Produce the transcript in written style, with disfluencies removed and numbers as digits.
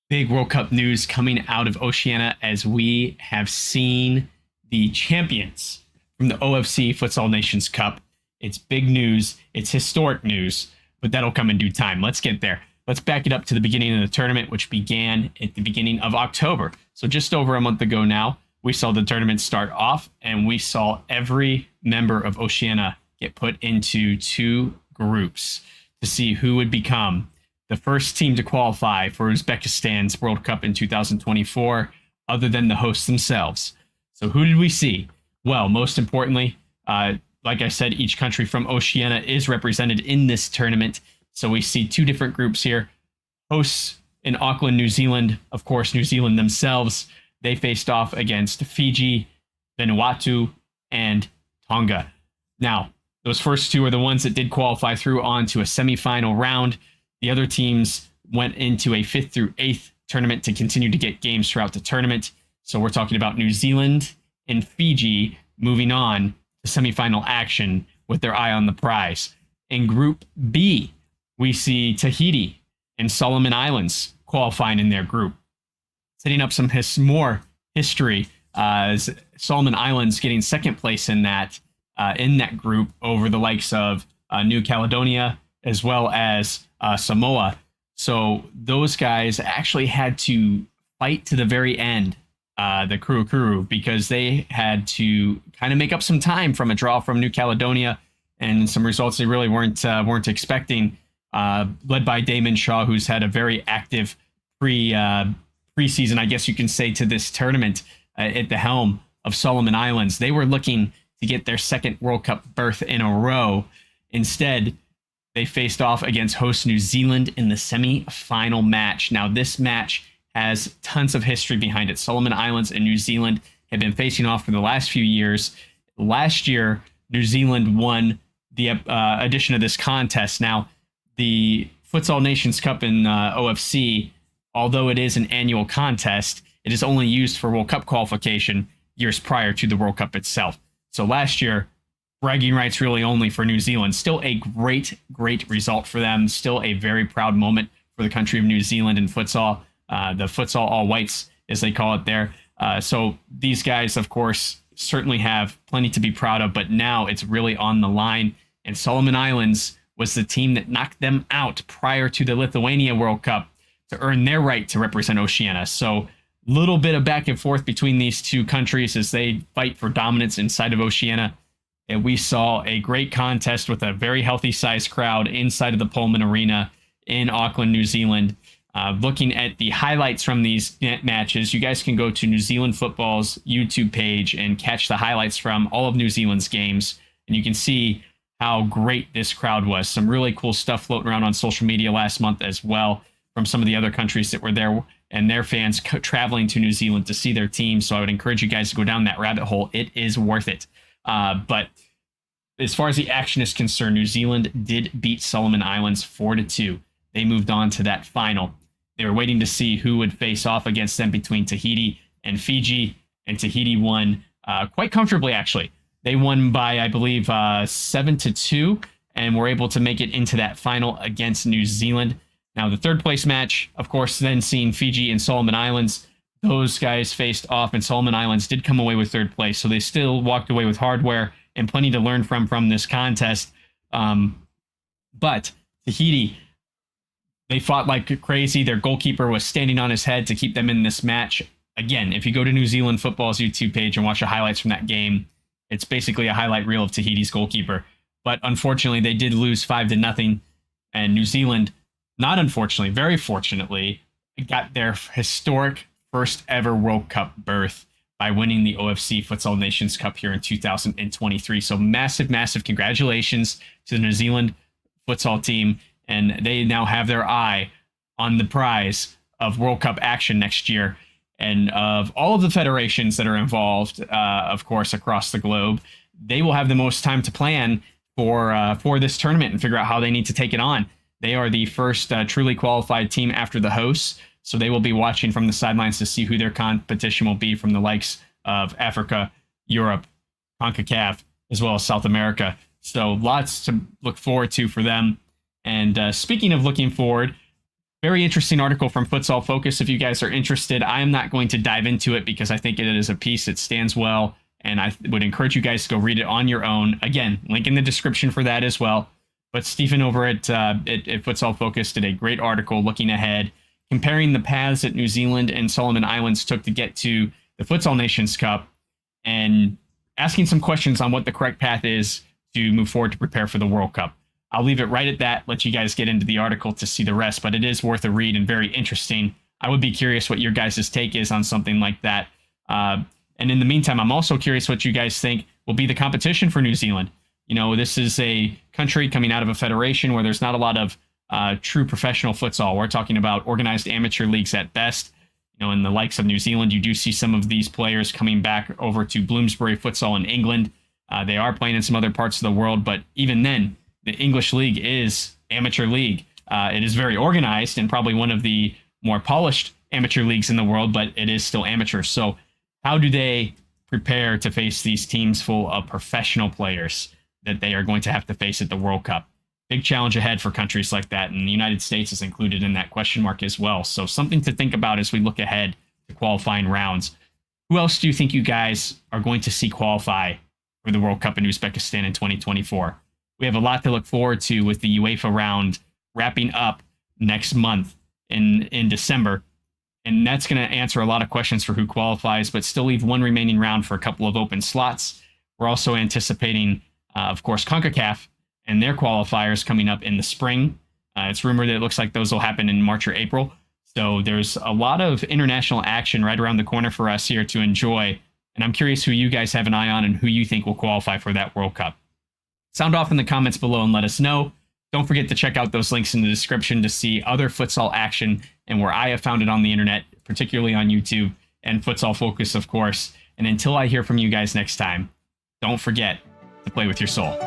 Big World Cup news coming out of Oceania as we have seen the champions from the OFC Futsal Nations Cup. It's big news. It's historic news, but that'll come in due time. Let's get there. Let's back it up to the beginning of the tournament, which began at the beginning of October. So just over a month ago now, we saw the tournament start off, and we saw every member of Oceania get put into two groups to see who would become the first team to qualify for Uzbekistan's World Cup in 2024, other than the hosts themselves. So who did we see? Well, most importantly, like I said, each country from Oceania is represented in this tournament. So we see two different groups here. Hosts in Auckland, New Zealand. Of course, New Zealand themselves. They faced off against Fiji, Vanuatu, and Tonga. Now, those first two are the ones that did qualify through on to a semifinal round. The other teams went into a 5th through 8th tournament to continue to get games throughout the tournament. So we're talking about New Zealand and Fiji moving on to semifinal action with their eye on the prize. In Group B, we see Tahiti and Solomon Islands qualifying in their group, setting up some more history as Solomon Islands getting second place in that group over the likes of New Caledonia as well as Samoa. So those guys actually had to fight to the very end, the Kuru, because they had to kind of make up some time from a draw from New Caledonia and some results they really weren't expecting, led by Damon Shaw, who's had a very active preseason, I guess you can say, to this tournament at the helm of Solomon Islands. They were looking to get their second World Cup berth in a row. Instead, they faced off against host New Zealand in the semi-final match. Now, this match has tons of history behind it. Solomon Islands and New Zealand have been facing off for the last few years. Last year, New Zealand won the edition of this contest. Now, the Futsal Nations Cup in OFC, although it is an annual contest, it is only used for World Cup qualification years prior to the World Cup itself. So last year, bragging rights really only for New Zealand. Still a great result for them. Still a very proud moment for the country of New Zealand in futsal. The futsal all whites, as they call it there. So these guys, of course, certainly have plenty to be proud of, but now it's really on the line. And Solomon Islands was the team that knocked them out prior to the Lithuania World Cup to earn their right to represent Oceania. So little bit of back and forth between these two countries as they fight for dominance inside of Oceania. And we saw a great contest with a very healthy sized crowd inside of the Pullman Arena in Auckland, New Zealand. Looking at the highlights from these matches, you guys can go to New Zealand Football's YouTube page and catch the highlights from all of New Zealand's games. And you can see how great this crowd was. Some really cool stuff floating around on social media last month as well from some of the other countries that were there and their fans traveling to New Zealand to see their team. So I would encourage you guys to go down that rabbit hole. It is worth it. But as far as the action is concerned, New Zealand did beat Solomon Islands 4-2. They moved on to that final. They were waiting to see who would face off against them between Tahiti and Fiji, and Tahiti won quite comfortably, actually. They won by, I believe, 7-2, and were able to make it into that final against New Zealand. Now, the third place match, of course, then seeing Fiji and Solomon Islands. Those guys faced off, and Solomon Islands did come away with third place, so they still walked away with hardware and plenty to learn from this contest. But Tahiti, they fought like crazy. Their goalkeeper was standing on his head to keep them in this match. Again, if you go to New Zealand Football's YouTube page and watch the highlights from that game, it's basically a highlight reel of Tahiti's goalkeeper. But unfortunately, they did lose 5-0, and New Zealand, not unfortunately, very fortunately, got their historic first ever World Cup berth by winning the OFC Futsal Nations Cup here in 2023. So massive congratulations to the New Zealand futsal team. And they now have their eye on the prize of World Cup action next year. And of all of the federations that are involved, of course, across the globe, they will have the most time to plan for this tournament and figure out how they need to take it on. They are the first truly qualified team after the hosts. So they will be watching from the sidelines to see who their competition will be from the likes of Africa, Europe, CONCACAF, as well as South America. So lots to look forward to for them. And speaking of looking forward, Very interesting article from Futsal Focus. If you guys are interested, I am not going to dive into it because I think it is a piece that stands well, and I would encourage you guys to go read it on your own. Again, link in the description for that as well. But Stephen over at Futsal Focus did a great article looking ahead, comparing the paths that New Zealand and Solomon Islands took to get to the Futsal Nations Cup, and asking some questions on what the correct path is to move forward to prepare for the World Cup. I'll leave it right at that, let you guys get into the article to see the rest, but it is worth a read and very interesting. I would be curious what your guys' take is on something like that. And in the meantime, I'm also curious what you guys think will be the competition for New Zealand. You know, this is a country coming out of a federation where there's not a lot of true professional futsal. We're talking about organized amateur leagues at best. You know, in the likes of New Zealand, you do see some of these players coming back over to Bloomsbury Futsal in England. They are playing in some other parts of the world, but even then, the English league is amateur league. It is very organized and probably one of the more polished amateur leagues in the world, but it is still amateur. So how do they prepare to face these teams full of professional players that they are going to have to face at the World Cup? Big challenge ahead for countries like that, and the United States is included in that question mark as well. So something to think about as we look ahead to qualifying rounds. Who else do you think you guys are going to see qualify for the World Cup in Uzbekistan in 2024? We have a lot to look forward to with the UEFA round wrapping up next month in December. And that's going to answer a lot of questions for who qualifies, but still leave one remaining round for a couple of open slots. We're also anticipating, of course, CONCACAF and their qualifiers coming up in the spring. It's rumored that it looks like those will happen in March or April. So there's a lot of international action right around the corner for us here to enjoy. And I'm curious who you guys have an eye on and who you think will qualify for that World Cup. Sound off in the comments below and let us know. Don't forget to check out those links in the description to see other futsal action and where I have found it on the internet, particularly on YouTube, and Futsal Focus, of course. And until I hear from you guys next time, don't forget to play with your soul.